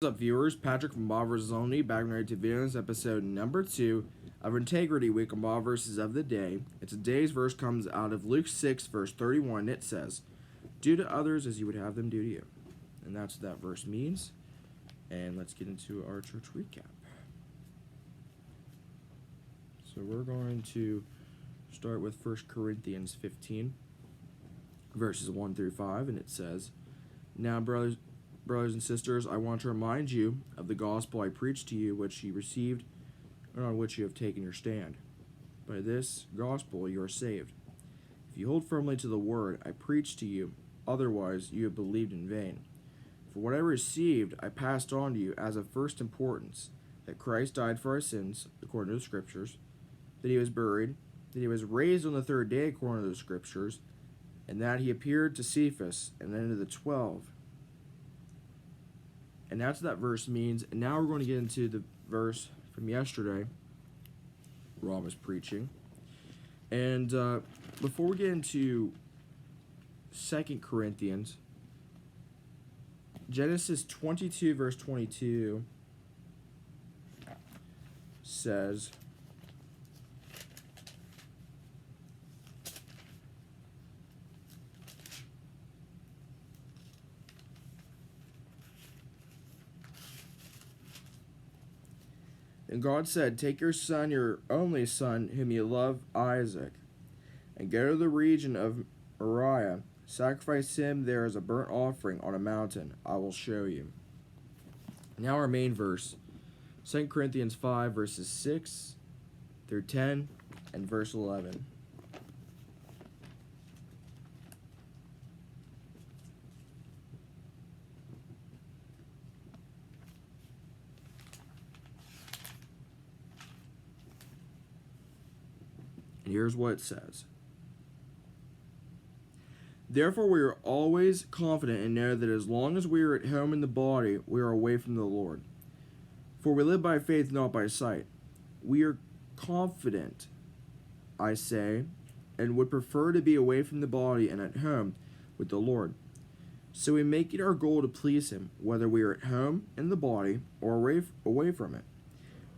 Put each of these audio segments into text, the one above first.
What's up, viewers? Patrick from Bob vs. Only, back with to videos, episode number 2 of Integrity Week on Bob verses of the day. And today's verse comes out of Luke 6, verse 31. It says, "Do to others as you would have them do to you." And that's what that verse means. And let's get into our church recap. So we're going to start with 1 Corinthians 15, verses 1 through 5. And it says, "Now, brothers and sisters, I want to remind you of the gospel I preached to you, which you received, and on which you have taken your stand. By this gospel you are saved, if you hold firmly to the word I preached to you. Otherwise you have believed in vain. For what I received I passed on to you as of first importance, that Christ died for our sins, according to the Scriptures, that he was buried, that he was raised on the third day, according to the Scriptures, and that he appeared to Cephas, and then to the 12. And that's what that verse means. And now we're going to get into the verse from yesterday, Rob was preaching. And before we get into 2 Corinthians, Genesis 22, verse 22 says, "And God said, take your son, your only son, whom you love, Isaac, and go to the region of Moriah. Sacrifice him there as a burnt offering on a mountain I will show you." Now our main verse, 2 Corinthians 5, verses 6 through 10, and verse 11. And here's what it says. "Therefore we are always confident and know that as long as we are at home in the body, we are away from the Lord. For we live by faith, not by sight. We are confident, I say, and would prefer to be away from the body and at home with the Lord. So we make it our goal to please him, whether we are at home in the body or away from it.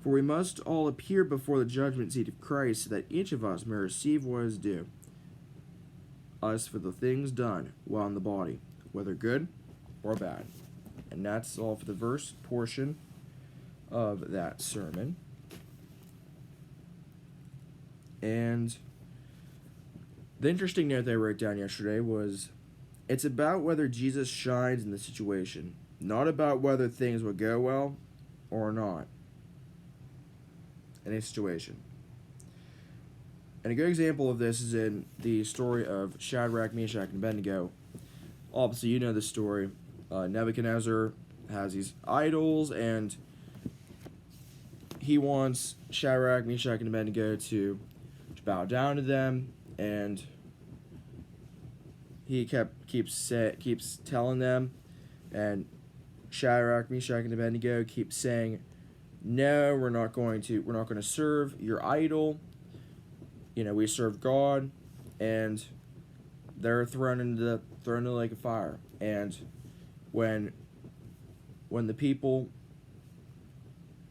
For we must all appear before the judgment seat of Christ, so that each of us may receive what is due us for the things done while in the body, whether good or bad." And that's all for the verse portion of that sermon. And the interesting note that I wrote down yesterday was, it's about whether Jesus shines in the situation, not about whether things will go well or not in a situation. And a good example of this is in the story of Shadrach, Meshach, and Abednego. Obviously, you know the story. Nebuchadnezzar has these idols, and he wants Shadrach, Meshach, and Abednego to bow down to them, and he keeps telling them, and Shadrach, Meshach, and Abednego keep saying, "No, we're not going to serve your idol. You know, we serve God." And they're thrown into the lake of fire. And when the people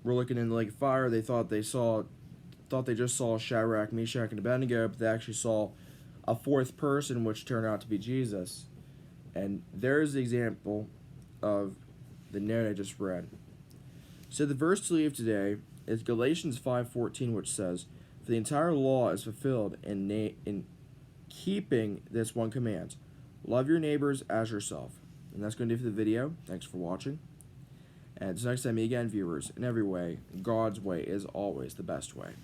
were looking in the lake of fire, they thought they just saw Shadrach, Meshach, and Abednego, but they actually saw a fourth person, which turned out to be Jesus. And there's the example of the note I just read. So the verse to leave today is Galatians 5:14, which says, "For the entire law is fulfilled in keeping this one command: love your neighbors as yourself." And that's going to do it for the video. Thanks for watching. And until next time, me again, viewers, in every way, God's way is always the best way.